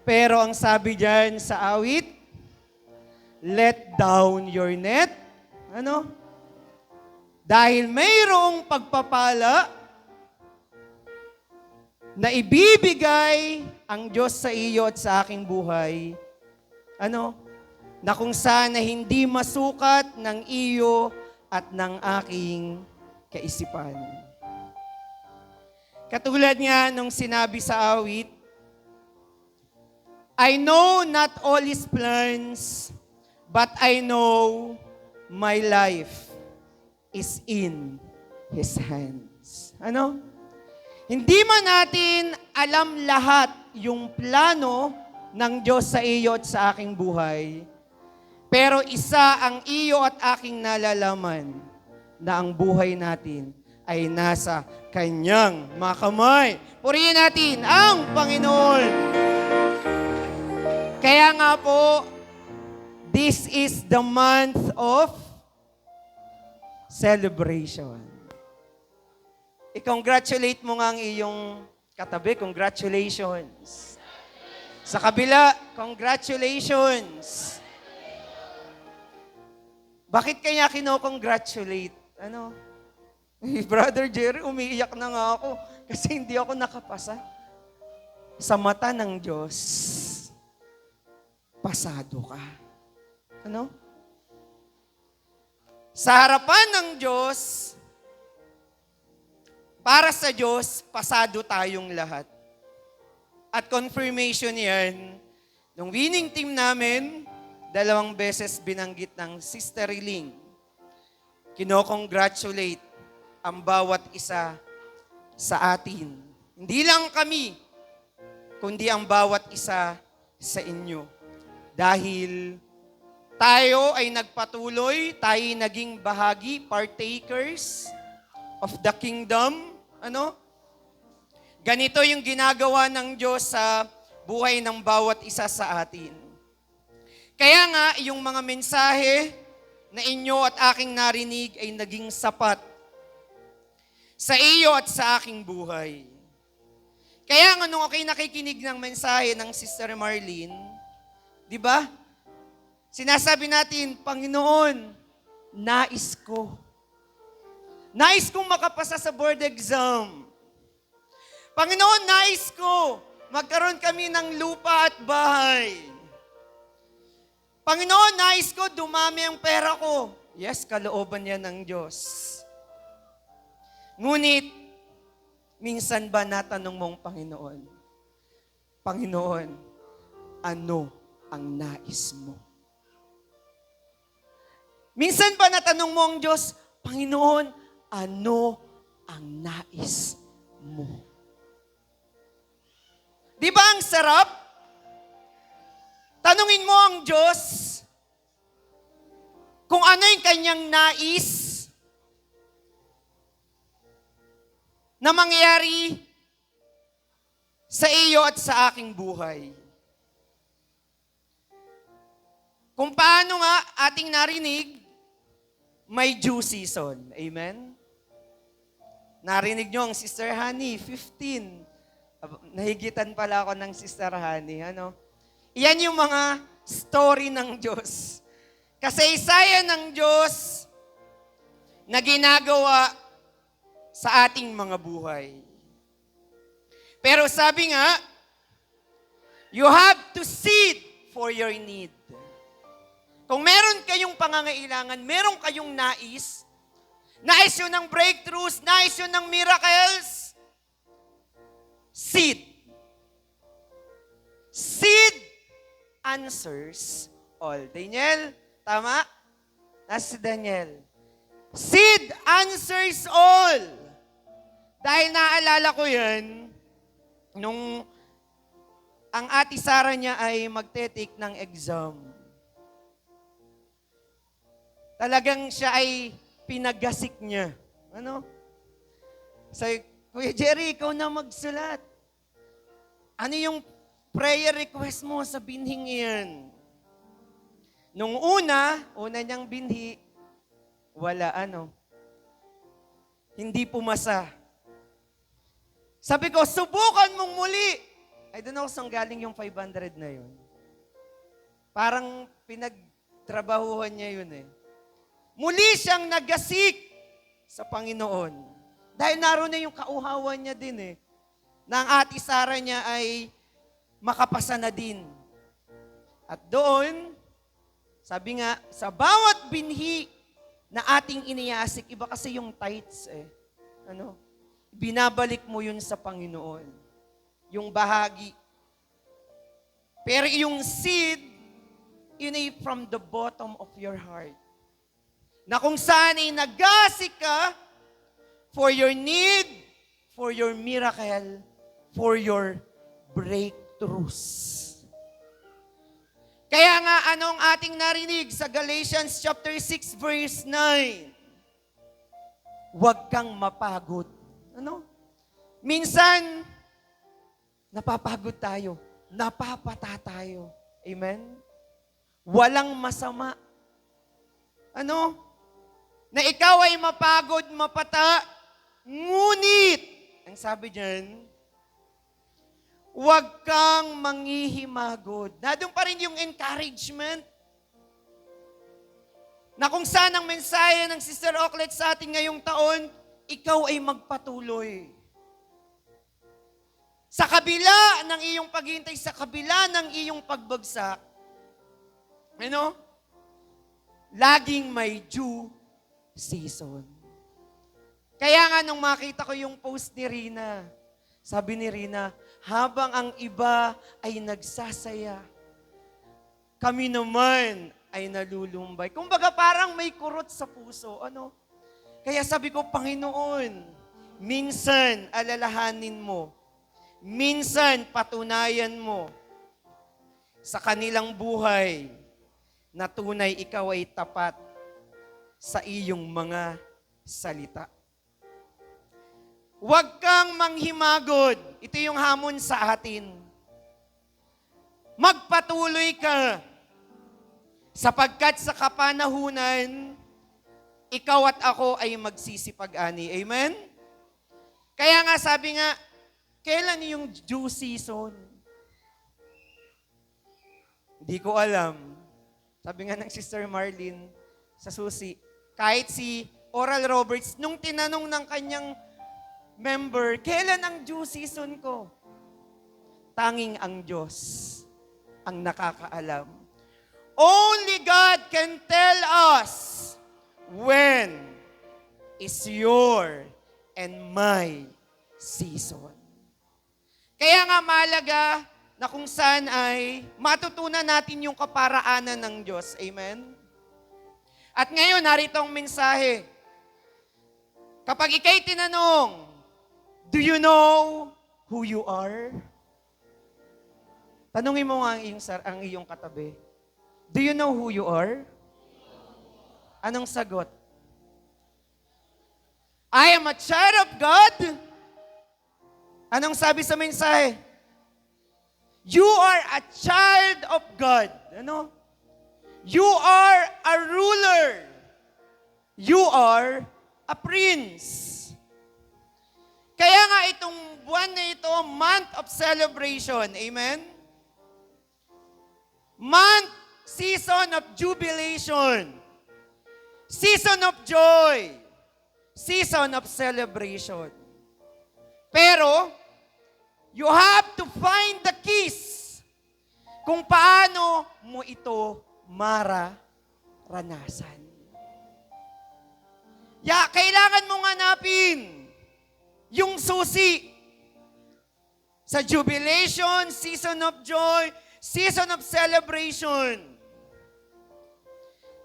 Pero ang sabi diyan sa awit, let down your net. Ano? Dahil mayroong pagpapala na ibibigay ang Diyos sa iyo at sa aking buhay. Ano? Na kung saan na hindi masukat ng iyo at ng aking kaisipan. Katulad nga nung sinabi sa awit, I know not all His plans, but I know my life is in His hands. Ano? Hindi man natin alam lahat yung plano ng Diyos sa iyo at sa aking buhay, pero isa ang iyo at aking nalalaman na ang buhay natin ay nasa Kanyang mga kamay. Purihin natin ang Panginoon. Kaya nga po, this is the month of celebration. I-congratulate mo nga ang iyong katabi. Congratulations. Sa kabila, congratulations. Bakit kaya kino-congratulate? Ano? Brother Jerry, umiiyak na nga ako kasi hindi ako nakapasa. Sa mata ng Diyos, pasado ka. Ano? Sa harapan ng Diyos, para sa Diyos, pasado tayong lahat. At confirmation yan, nung winning team namin, 2 beses binanggit ng Sister Riling. Kino-congratulate ang bawat isa sa atin. Hindi lang kami, kundi ang bawat isa sa inyo. Dahil tayo ay nagpatuloy, tayo ay naging bahagi, partakers of the kingdom. Ano? Ganito yung ginagawa ng Diyos sa buhay ng bawat isa sa atin. Kaya nga, yung mga mensahe na inyo at aking narinig ay naging sapat sa iyo at sa aking buhay. Kaya nga nung ako'y nakikinig ng mensahe ng Sister Marlene, di ba? Sinasabi natin, Panginoon, nais ko. Nais kong makapasa sa board exam. Panginoon, nais ko magkaroon kami ng lupa at bahay. Panginoon, nais ko dumami ang pera ko. Yes, kalooban yan ng Diyos. Ngunit, minsan ba natanong mong Panginoon, Panginoon, ano ang nais mo? Minsan ba natanong mo ang Diyos, Panginoon, ano ang nais mo? Di ba ang sarap? Tanungin mo ang Diyos kung ano yung kanyang nais na mangyari sa iyo at sa aking buhay. Kung paano nga ating narinig, may due season. Amen? Narinig nyo ang Sister Honey, 15. Nahigitan pala ako ng Sister Honey. Ano? Iyan yung mga story ng Diyos. Kasaysayan ng Diyos na ginagawa sa ating mga buhay. Pero sabi nga, you have to seed for your need. Kung meron kayong pangangailangan, meron kayong nais yun ng breakthroughs, nais yun ng miracles, seed. Seed answers all. Daniel, tama? Nasa si Daniel. Seed answers all. Dahil naalala ko yan, nung ang ate Sara niya ay magte-take ng exam. Talagang siya ay pinagasik niya. Ano? Say, Kuya Jerry, ikaw na magsulat. Ano yung prayer request mo sa binhing iyan? Nung una niyang binhi, wala hindi pumasa. Sabi ko, subukan mong muli. I don't know saan galing yung 500 na yun. Parang pinagtrabahuhan niya yun eh. Muli siyang nagasik sa Panginoon. Dahil naroon na yung kauhawan niya din eh. Na ang ate Sarah niya ay makapasa na din. At doon, sabi nga, sa bawat binhi na ating iniasik, iba kasi yung tithes eh. Binabalik mo yun sa Panginoon. Yung bahagi. Pero yung seed, yun ay from the bottom of your heart. Na kung saan ay nagasik ka for your need, for your miracle, for your breakthroughs. Kaya nga, anong ating narinig sa Galatians chapter 6 verse 9? Huwag kang mapagod. Minsan, napapagod tayo. Napapata tayo. Amen? Walang masama. Na ikaw ay mapagod, mapata, ngunit, ang sabi dyan, huwag kang manghihimagod. Doon pa rin yung encouragement. Na kung saan ang mensahe ng Sister Ocklet sa atin ngayong taon, ikaw ay magpatuloy. Sa kabila ng iyong paghintay, sa kabila ng iyong pagbagsak, laging may due season. Kaya nga nung makita ko yung post ni Rina, sabi ni Rina, habang ang iba ay nagsasaya, kami naman ay nalulumbay. Kumbaga parang may kurot sa puso. Kaya sabi ko, Panginoon, minsan alalahanin mo, minsan patunayan mo sa kanilang buhay na tunay ikaw ay tapat sa iyong mga salita. Huwag kang manghimagod. Ito yung hamon sa atin. Magpatuloy ka. Sapagkat sa kapanahunan, ikaw at ako ay magsisipag-ani. Amen? Kaya nga sabi nga, kailan yung due season? Hindi ko alam. Sabi nga ng Sister Marlene sa Susi, kahit si Oral Roberts, nung tinanong ng kanyang member, kailan ang due season ko? Tanging ang Diyos ang nakakaalam. Only God can tell us when is your and my season. Kaya nga malaga na kung saan ay matutunan natin yung kaparaanan ng Diyos. Amen? At ngayon, narito ang mensahe. Kapag ikay tinanong, do you know who you are? Tanungin mo nga ang iyong katabi. Do you know who you are? Anong sagot? I am a child of God. Anong sabi sa mensahe? You are a child of God. You are a ruler. You are a prince. Kaya nga itong buwan na ito, month of celebration. Amen? Month, season of jubilation. Season of joy. Season of celebration. Pero, you have to find the keys kung paano mo ito mararanasan. Kailangan mong hanapin yung susi sa jubilation, season of joy, season of celebration.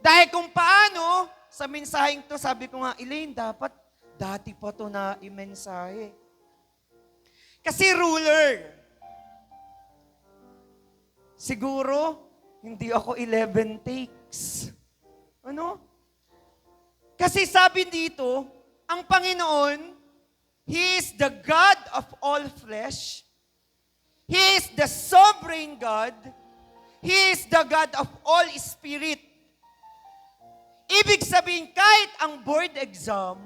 Dahil kung paano, sa mensaheng to, sabi ko nga, Elaine, dapat dati pa to na imensahe. Kasi ruler. Siguro, hindi ako 11 takes. Kasi sabi dito, ang Panginoon, He is the God of all flesh. He is the sovereign God. He is the God of all spirit. Ibig sabihin, kahit ang board exam,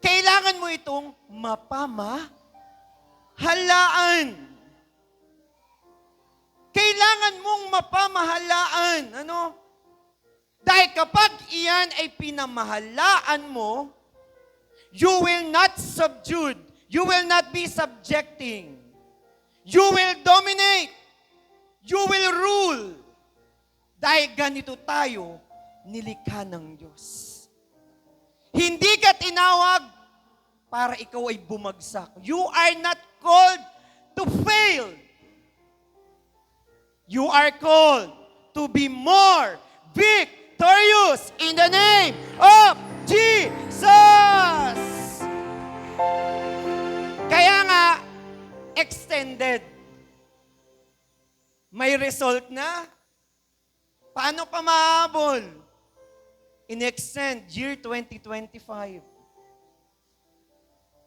kailangan mo itong mapamahalaan. Kailangan mong mapamahalaan. Ano? Dahil kapag iyan ay pinamahalaan mo, you will not subdued. You will not be subjecting. You will dominate. You will rule. Dahil ganito tayo nilikha ng Diyos. Hindi ka tinawag para ikaw ay bumagsak. You are not called to fail. You are called to be more victorious in the name of Jesus. Kaya nga, extended. May result na. Paano pa mahabol? In-extend year 2025.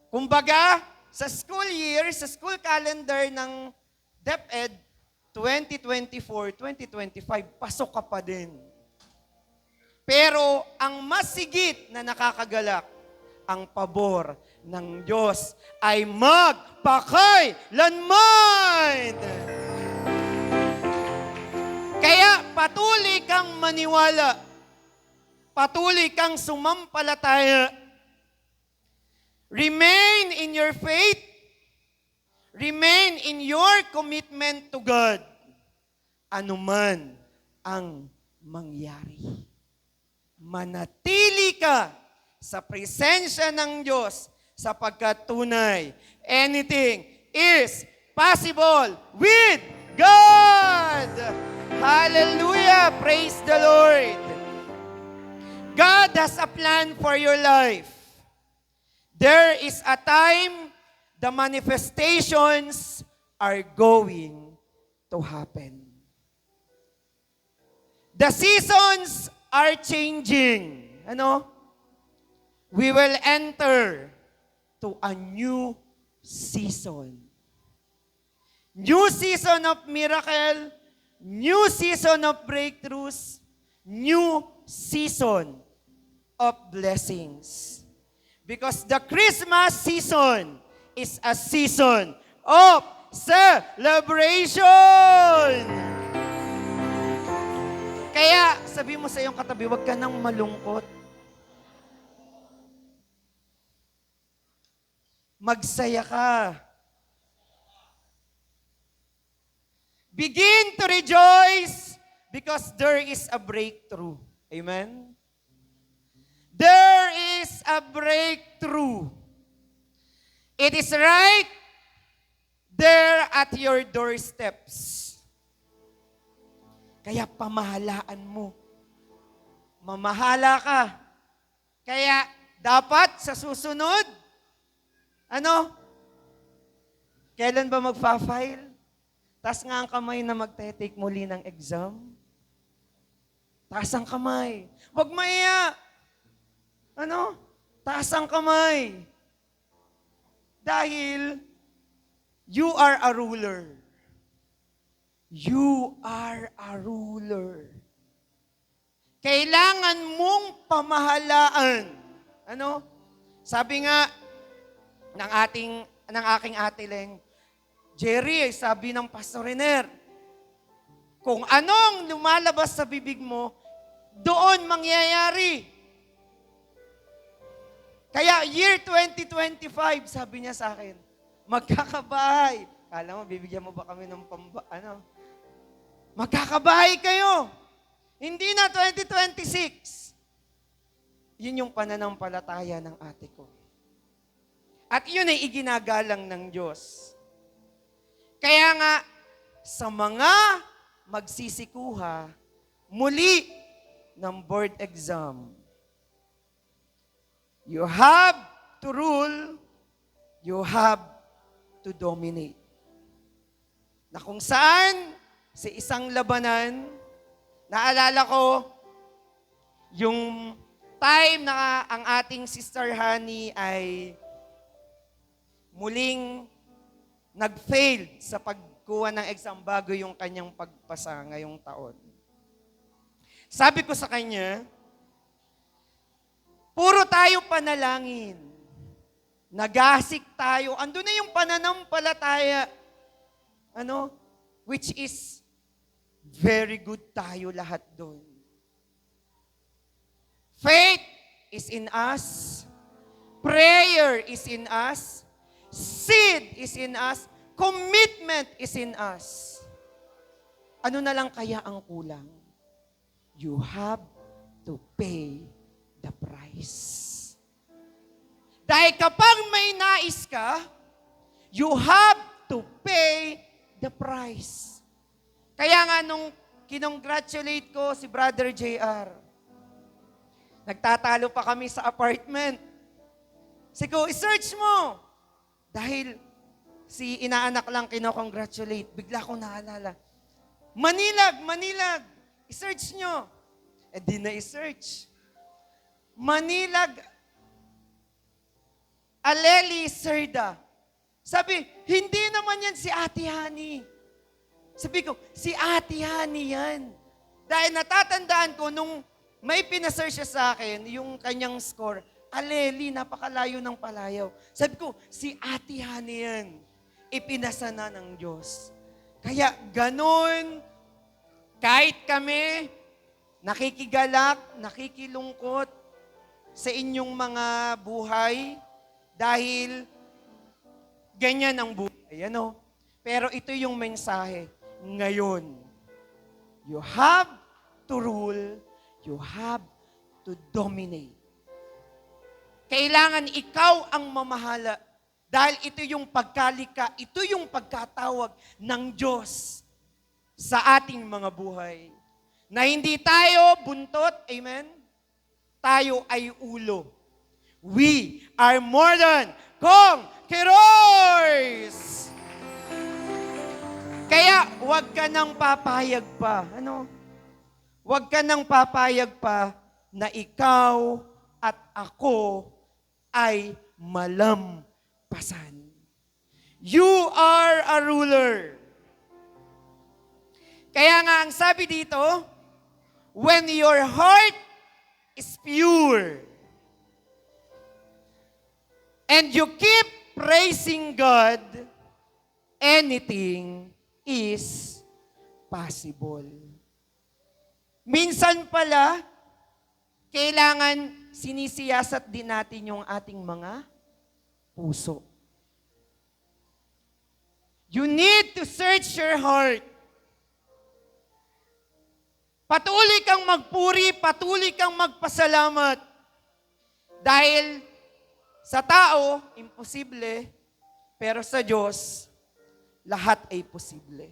Kumbaga, sa school year, sa school calendar ng DepEd, 2024-2025, pasok ka pa din. Pero ang mas sigit na nakakagalak, ang pabor ng Diyos ay magpakailanman. Kaya patuloy kang maniwala, patuloy kang sumampalataya. Remain in your faith, remain in your commitment to God. Anuman ang mangyari. Manatili ka sa presensya ng Diyos sapagkat tunay, anything is possible with God. Hallelujah! Praise the Lord! God has a plan for your life. There is a time the manifestations are going to happen. The seasons are changing. Ano? We will enter to a new season. New season of miracle, new season of breakthroughs, new season of blessings. Because the Christmas season is a season of celebration. Kaya, sabi mo sa iyong katabi, huwag ka nang malungkot. Magsaya ka. Begin to rejoice because there is a breakthrough. Amen? There is a breakthrough. It is right there at your doorsteps. Kaya pamahalaan mo. Mamahala ka. Kaya dapat sa susunod, kailan ba magfa-file? Taas nga ang kamay na magte-take muli ng exam. Taas ang kamay. Huwag maiya. Taas ang kamay. Dahil you are a ruler. You are a ruler. Kailangan mong pamahalaan. Sabi nga ng aking ate Leng, Jerry, sabi ng Pastor Riner, kung anong lumalabas sa bibig mo, doon mangyayari. Kaya year 2025, sabi niya sa akin, magkakabahay. Kala mo, bibigyan mo ba kami ng magkakabahay kayo. Hindi na 2026. Yun yung pananampalataya ng ate ko. At yun ay iginagalang ng Diyos. Kaya nga, sa mga magsisikuha, muli ng board exam, you have to rule, you have to dominate. Na kung saan, sa isang labanan, naalala ko, yung time na ang ating Sister Honey ay muling nag-fail sa pagkuha ng exam bago yung kanyang pagpasa ngayong taon. Sabi ko sa kanya, puro tayo panalangin. Nagasik tayo. Ando na yung pananampalataya. Which is Very good tayo lahat doon. Faith is in us. Prayer is in us. Seed is in us. Commitment is in us. Ano na lang kaya ang kulang? You have to pay the price. Dahil kapag may nais ka, you have to pay the price. Kaya nga nung kinongratulate ko si Brother JR, nagtatalo pa kami sa apartment. Sige, i-search mo. Dahil si inaanak lang kinocongratulate, bigla ko naalala. Manilag. I-search nyo. Eh di na i-search. Manilag, Aleli Serda. Sabi, hindi naman yan si Ate Hani. Sabi ko, si Ate Hani yan. Dahil natatandaan ko, nung may pinasearch siya sa akin, yung kanyang score, Aleli, napakalayo ng palayaw. Sabi ko, si Ate Hani yan. Ipinasa na ng Diyos. Kaya ganun, kahit kami, nakikigalak, nakikilungkot sa inyong mga buhay, dahil ganyan ang buhay, ano? Pero ito yung mensahe. Ngayon, you have to rule, you have to dominate. Kailangan ikaw ang mamahala. Dahil ito yung pagkalika, ito yung pagkatawag ng Diyos sa ating mga buhay. Na hindi tayo buntot, amen? Tayo ay ulo. We are more than conquerors! Kaya, huwag ka nang papayag pa. Ano? Huwag ka nang papayag pa na ikaw at ako ay malampasan. You are a ruler. Kaya nga, ang sabi dito, when your heart is pure, and you keep praising God, anything is possible. Minsan pala, kailangan sinisiyasat din natin yung ating mga puso. You need to search your heart. Patuloy kang magpuri, patuloy kang magpasalamat. Dahil sa tao, imposible, pero sa Diyos, lahat ay posible.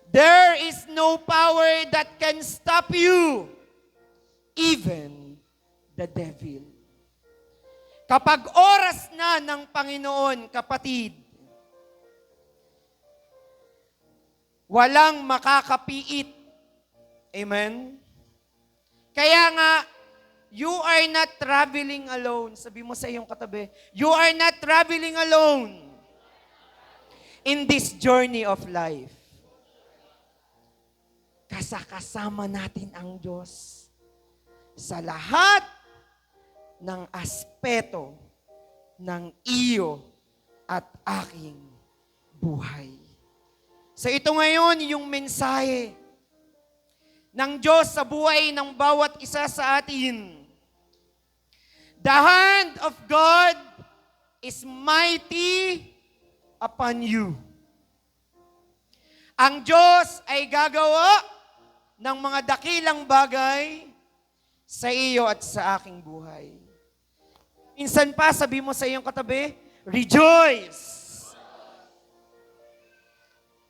There is no power that can stop you, even the devil. Kapag oras na ng Panginoon, kapatid, walang makakapiit. Amen? Kaya nga, you are not traveling alone. Sabi mo sa iyong katabi, you are not traveling alone in this journey of life. Kasama natin ang Diyos sa lahat ng aspeto ng iyo at aking buhay. So ito ngayon yung mensahe ng Diyos sa buhay ng bawat isa sa atin. The hand of God is mighty upon you. Ang Diyos ay gagawa ng mga dakilang bagay sa iyo at sa aking buhay. Minsan pa, sabi mo sa iyong katabi, rejoice!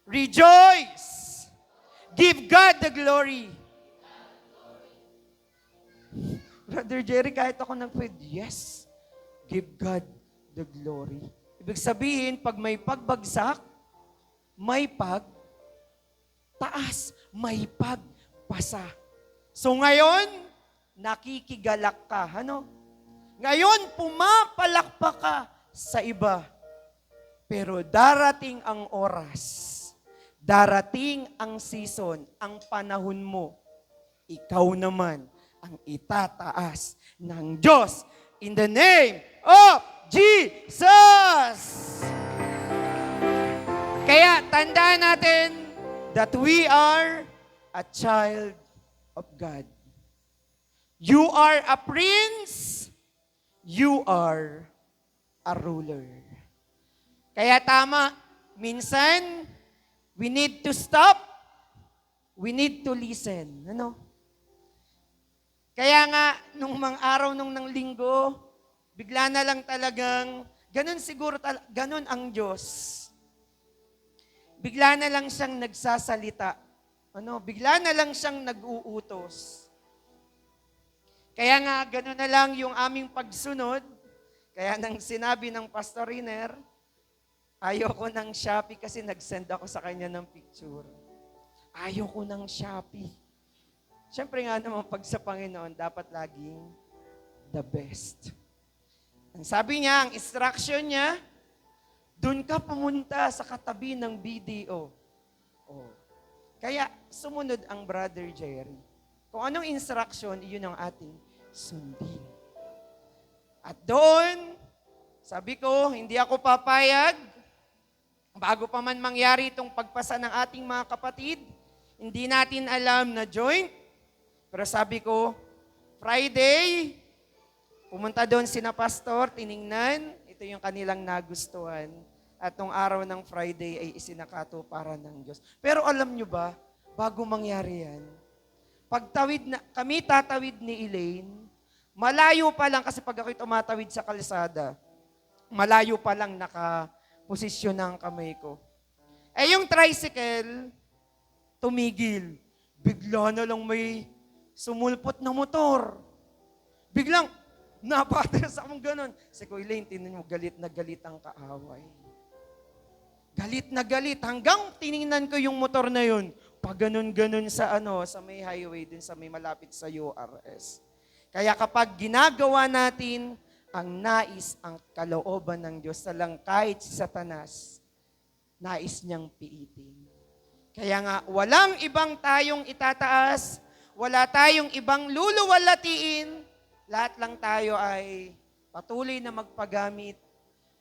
Rejoice! Give God the glory. Brother Jerry, kahit ako nag-pray, yes, give God the glory. Ibig sabihin, pag may pagbagsak, may pagtaas, may pagpasa. So ngayon, nakikigalak ka, ano? Ngayon, pumapalakpak ka sa iba. Pero darating ang oras, darating ang season, ang panahon mo, ikaw naman ang itataas ng Diyos in the name of Jesus. Kaya tandaan natin, that we are a child of God. You are a prince, you are a ruler. Kaya tama, minsan, we need to stop, we need to listen. Ano? Kaya nga, nung mga araw nung ng linggo, bigla na lang talagang, ganun siguro, ganun ang Diyos. Bigla na lang siyang nagsasalita. Ano? Bigla na lang siyang nag-uutos. Kaya nga, ganun na lang yung aming pagsunod. Kaya nang sinabi ng Pastor Riner, ayoko ng Shopee kasi nag-send ako sa kanya ng picture. Ayoko ng Shopee. Siyempre nga naman, pag sa Panginoon, dapat laging the best. Ang sabi niya, ang instruction niya, doon ka pumunta sa katabi ng BDO. Oh. Kaya sumunod ang Brother Jerry. Kung anong instruction, iyon ang ating sundin. At doon, sabi ko, hindi ako papayag, bago pa man mangyari itong pagpasa ng ating mga kapatid, hindi natin alam na joint, pero sabi ko, Friday, pumunta doon sina pastor, tiningnan, ito yung kanilang nagustuhan. At nung araw ng Friday ay isinakato para ng Diyos. Pero alam nyo ba, bago mangyari yan, kami tatawid ni Elaine, malayo pa lang, kasi pag ako'y tumatawid sa kalsada, malayo pa lang nakaposisyon ang kamay ko. Eh yung tricycle, tumigil. Bigla na lang may sumulpot na motor. Biglang, napatas akong ganun. Si Kuya Elaine, tinan mo, galit na galit ang kaaway. Galit na galit. Hanggang tiningnan ko yung motor na yun. Pag ganun-ganun sa sa may highway, din sa may malapit sa URS. Kaya kapag ginagawa natin ang nais, ang kalooban ng Diyos, salang kahit si Satanas, nais niyang piitin. Kaya nga, walang ibang tayong itataas, wala tayong ibang luluwalatiin, lahat lang tayo ay patuloy na magpagamit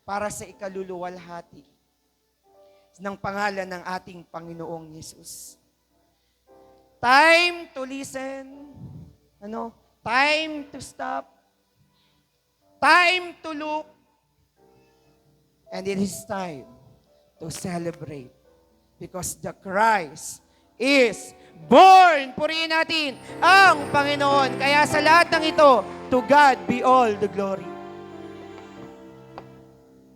para sa ikaluluwalhati ng pangalan ng ating Panginoong Yesus. Time to listen. Time to stop. Time to look. And it is time to celebrate. Because the Christ is born. Purihin natin ang Panginoon. Kaya sa lahat ng ito, to God be all the glory.